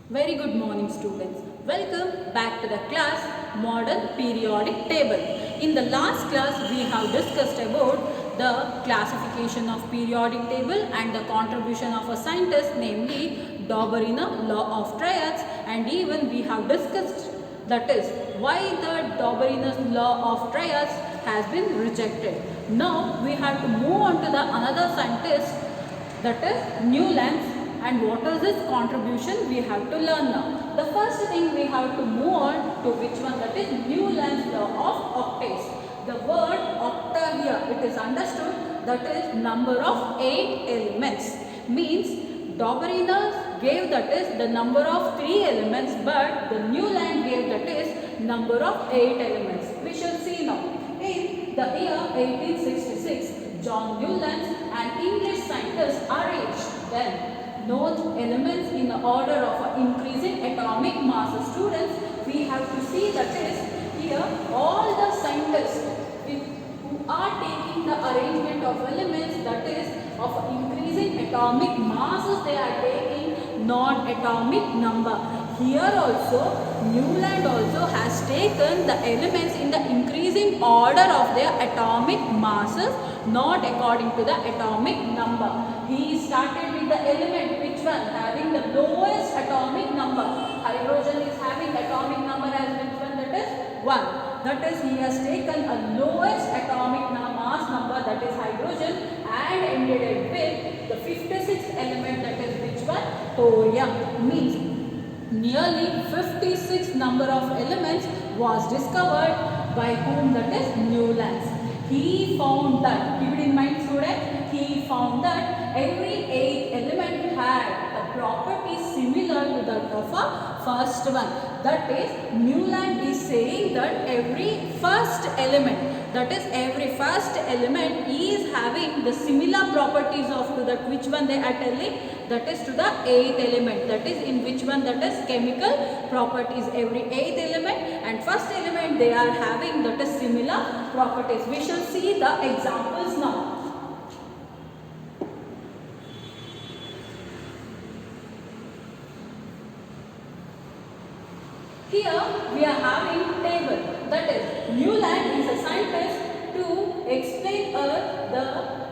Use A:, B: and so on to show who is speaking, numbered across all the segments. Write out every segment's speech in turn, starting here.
A: Very good morning students. Welcome back to the class Modern Periodic Table. In the last class we have discussed about the classification of periodic table and the contribution of a scientist, namely Dauberina law of triads, and even we have discussed that is why the Dauberina's law of triads has been rejected. Now we have to move on to the another scientist, that is Newlands, and what is his contribution we have to learn now. The first thing we have to move on to which one, that is Newlands law of octaves. The word octa here, it is understood that is number of 8 elements, means Dauberina gave that is the number of 3 elements, but the Newland gave that is number of 8 elements. We shall see now. In the year 1866, John Newlands, an English scientist, arranged then known elements in the order of increasing atomic mass. Students, we have to see that is here all the scientists who are taking the arrangement of elements, that is of increasing atomic masses, they are taking non-atomic number. Here also Newland also has taken the elements in the increasing order of their atomic masses, not according to the atomic number. He started with the element which one having the lowest atomic number. Hydrogen is having atomic number as which one, that is 1. That is, he has taken a lowest atomic mass number, that is hydrogen, and ended it with the 56th element, that is which one, thorium. Means nearly 56 number of elements was discovered by whom, that is Newlands. He found that, keep it in mind students, he found that every 8 element had a property similar to that of a first one. That is, Newland is saying that every first element, that is every first element is having the similar properties of to that which one they are telling, that is to the 8th element, that is in which one, that is chemical properties. Every 8th element and first element they are having that is similar properties. We shall see the examples now. Here we are having table, that is Newland is a scientist to explain the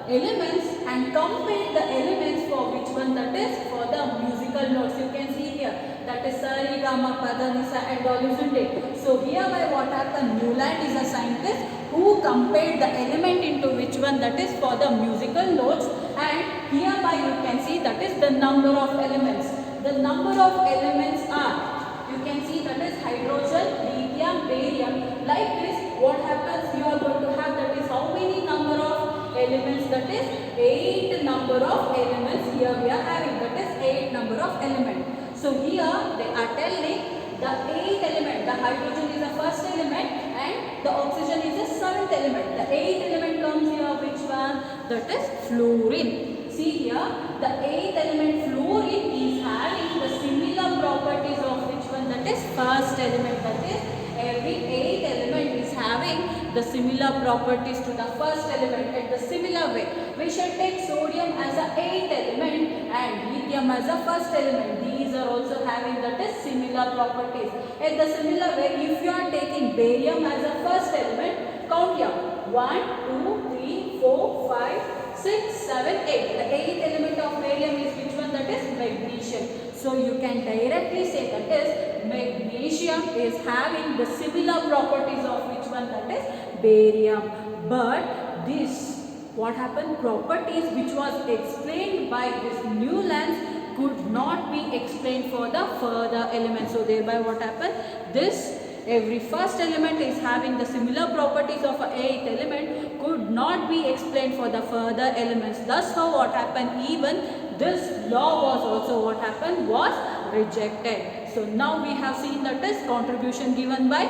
A: elements and compare the elements for which one, that is for the musical notes. You can see here that is sa, re, ga, ma, pa, da, ni, sa and all, isn't it? So hereby what happened, Newland is a scientist who compared the element into which one, that is for the musical notes, and hereby you can see that is the number of elements. The number of elements are, you can see that is hydrogen, lithium, barium. Like this, what happens, you are going to have that is how many number of elements, that is 8 number of elements. Here we are having that is 8 number of elements. So here they are telling the 8th element, the hydrogen is the first element and the oxygen is the 7th element. The 8th element comes here, which one, that is fluorine. See here, the 8th element fluorine is having the similar properties of which one, that is first element. That is every 8th element is having the similar properties to the first element. In the similar way, we shall take sodium as a 8th element and lithium as a first element. These are also having that is similar properties. In the similar way, if you are taking barium as a first element, count here 1, 2, 3, 4, 5, 6, 7, 8. The 8th element of barium is which one, that is magnesium. So you can directly say that is magnesium is having the similar properties of which one, that is barium. But this, what happened, properties which was explained by this Newlands could not be explained for the further elements. So thereby what happened, this every first element is having the similar properties of a 8th element could not be explained for the further elements. Thus how what happened, even this law was also what happened, was rejected. So now we have seen that is contribution given by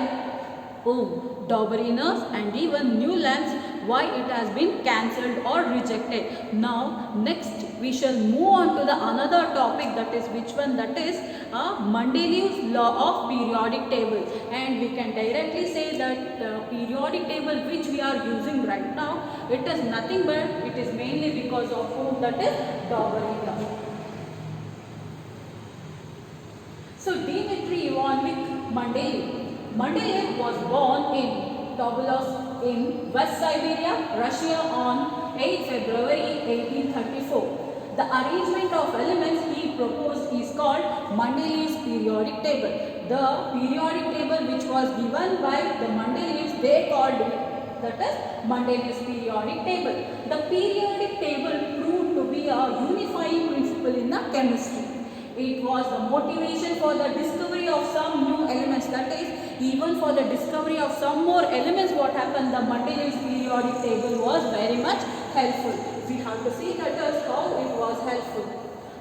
A: Dauberina and even Newlands, why it has been cancelled or rejected. Now next we shall move on to the another topic, that is which one, that is Mendeleev's law of periodic table, and we can directly say that the periodic table which we are using right now, it is nothing but it is mainly because of whom, that is Dauberina. So Dmitry Ivanovich Mendeleev. Mendeleev was born in Tobolsk in West Siberia, Russia on 8 February 1834. The arrangement of elements he proposed is called Mendeleev's periodic table. The periodic table which was given by the Mendeleevs, they called it, that is Mendeleev's periodic table. The periodic table proved to be a unifying principle in the chemistry. It was the motivation for the discovery of some new elements, that is even for the discovery of some more elements. What happened, the Mendeleev's periodic table was very much helpful. We have to see that as how it was helpful.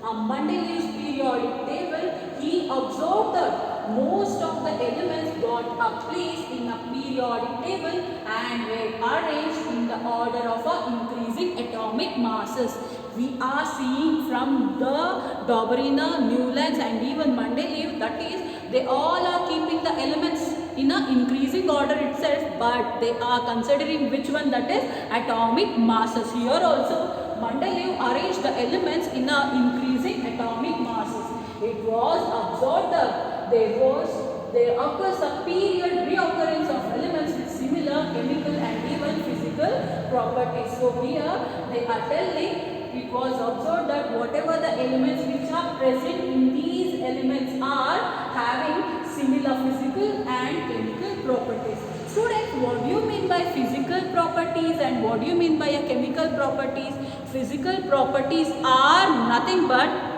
A: Mendeleev's periodic table, he observed that most of the elements got a place in a periodic table and were arranged in the order of increasing atomic masses. We are seeing from the Dobrina, Newlands and even Mendeleev, that is, they all are keeping the elements in an increasing order itself, but they are considering which one, that is atomic masses. Here also Mendeleev arranged the elements in an increasing atomic masses. It was observed that there occurs a period reoccurrence of elements with similar chemical and even physical properties. So here they are telling, it was observed that whatever the elements which are present in these elements are having similar physical and chemical properties. Students, what do you mean by physical properties and what do you mean by a chemical properties? Physical properties are nothing but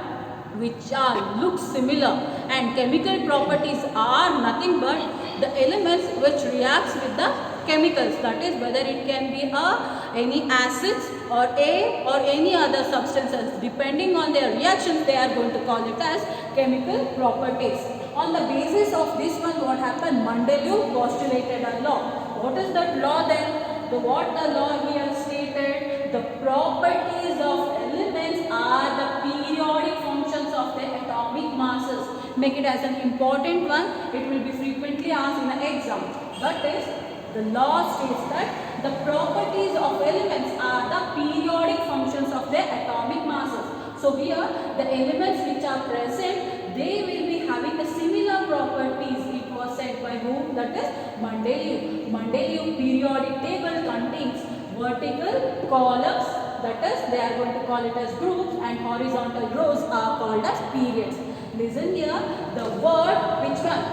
A: which are look similar, and chemical properties are nothing but the elements which reacts with the chemicals, that is whether it can be any acids or any other substances. Depending on their reactions, they are going to call it as chemical properties. On the basis of this one, what happened, Mendeleev postulated a law. What is that law then? What the law here stated, the properties of elements are the periodic functions of the atomic masses. Make it as an important one, it will be frequently asked in an exam. That is, the law states that the properties of elements are the periodic functions of their atomic masses. So here the elements which are present, they will be having the similar properties. It was said by whom? That is Mendeleev. Mendeleev periodic table contains vertical columns, that is they are going to call it as groups, and horizontal rows are called as periods. Listen here, the word which one?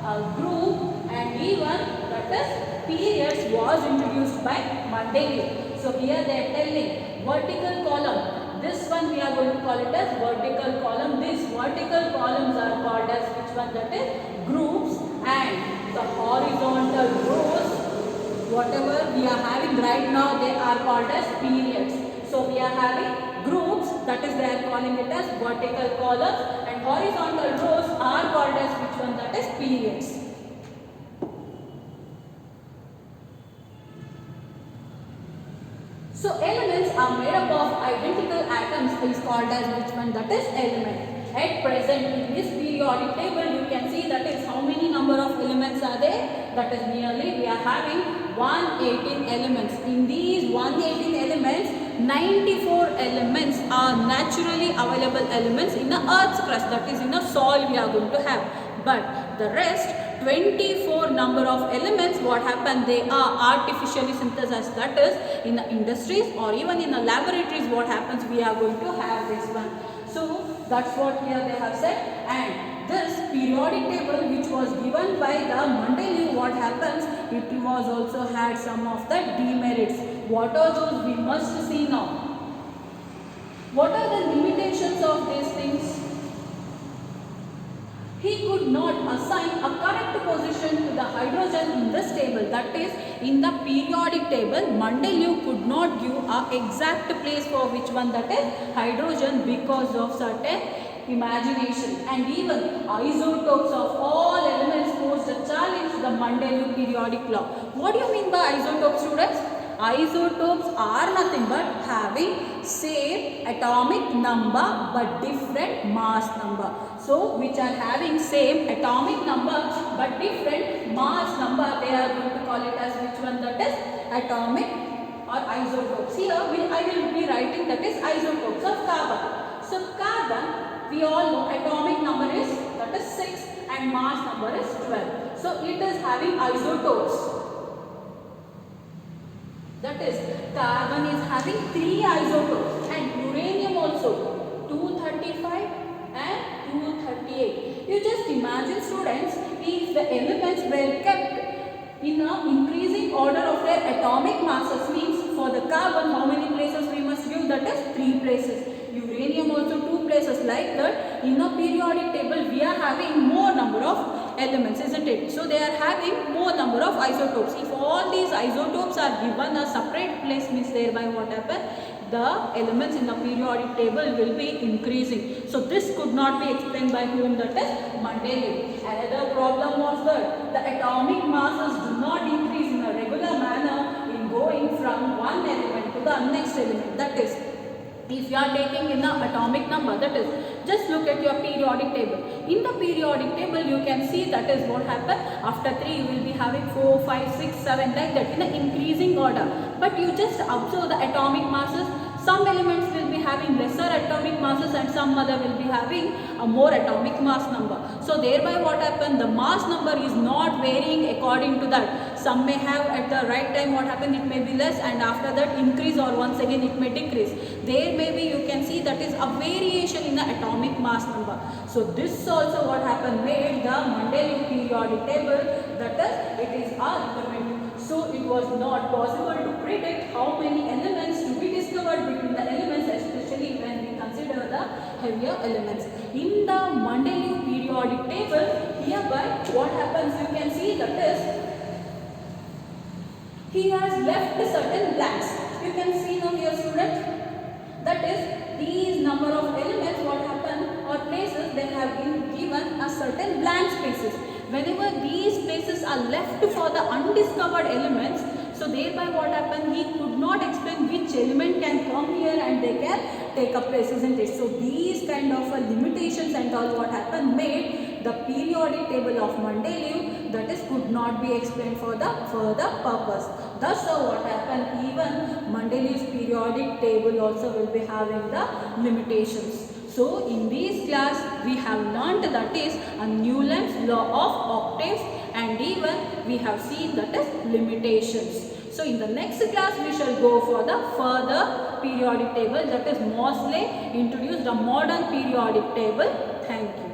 A: A group and even, that is periods, was introduced by Mendeleev. So here they are telling vertical column, this one we are going to call it as vertical column. These vertical columns are called as which one? That is groups, and the horizontal rows, whatever we are having right now, they are called as periods. So we are having groups, that is they are calling it as vertical columns, and horizontal rows are called as which one? That is periods. So elements are made up of identical atoms is called as which one? That is element. At present in this periodic table, you can see that is how many number of elements are there? That is nearly we are having 118 elements. In these 118 elements, 94 elements are naturally available elements in the earth's crust, that is in the soil we are going to have. But the rest 24 number of elements, what happened, they are artificially synthesized, that is in the industries or even in the laboratories. What happens, we are going to have this one. So that's what here they have said. And this periodic table which was given by the Mendeleev, what happens, it was also had some of the demerits. What are those? We must see now. What are the limitations of these things? He could not assign a correct position to the hydrogen in this table, that is in the periodic table. Mendeleev could not give an exact place for which one, that is hydrogen, because of certain imagination. And even isotopes of all elements posed a challenge to the Mendeleev periodic law. What do you mean by isotopes, students? Isotopes are nothing but having same atomic number but different mass number. So which are having same atomic number but different mass number, they are going to call it as which one? That is atomic or isotopes. Here I will be writing that is isotopes of carbon. So carbon, we all know atomic number is that is 6. number is 12. So it is having isotopes. That is, carbon is having 3 isotopes and uranium also 235 and 238. You just imagine, students, if the elements were kept in an increasing order of their atomic masses, means for the carbon how many places we must give? That is 3 places. Uranium also 2 places. Like that, in a periodic table we are having more number of elements, isn't it? So they are having more number of isotopes. If all these isotopes are given a separate place, means thereby what happens? The elements in the periodic table will be increasing. So this could not be explained by whom? That is Mendeleev. Another problem was that the atomic masses do not increase in a regular manner in going from one element to the next element. That is, if you are taking in the atomic number, that is, just look at your periodic table. In the periodic table, you can see that is what happened. After 3, you will be having 4, 5, 6, 7, like that in an increasing order. But you just observe the atomic masses. Some elements will be having lesser atomic masses and some other will be having a more atomic mass number. So thereby what happened? The mass number is not varying according to that. Some may have at the right time what happened, it may be less, and after that increase, or once again it may decrease. There may be, you can see, that is a variation in the atomic mass number. So this also what happened, made the Mendeleev periodic table, that is, it is a limit. So it was not possible to predict how many elements to be discovered between the elements, especially when we consider the heavier elements. In the Mendeleev periodic table, hereby what happens, you can see that is, he has left certain blanks. You can see now here, students, that is, these number of elements, what happen, or places, they have been given a certain blank spaces. Whenever these spaces are left for the undiscovered elements, so thereby what happened, he could not explain which element can come here and they can take a place, isn't it? So these kind of limitations and all what happened made the periodic table of Mendeleev, that is, could not be explained for the further purpose. Thus what happened, even Mendeleev's periodic table also will be having the limitations. So in this class we have learnt, that is, a Newland's law of octaves, and even we have seen that is limitations. So in the next class we shall go for the further periodic table, that is, Moseley introduced a modern periodic table. Thank you.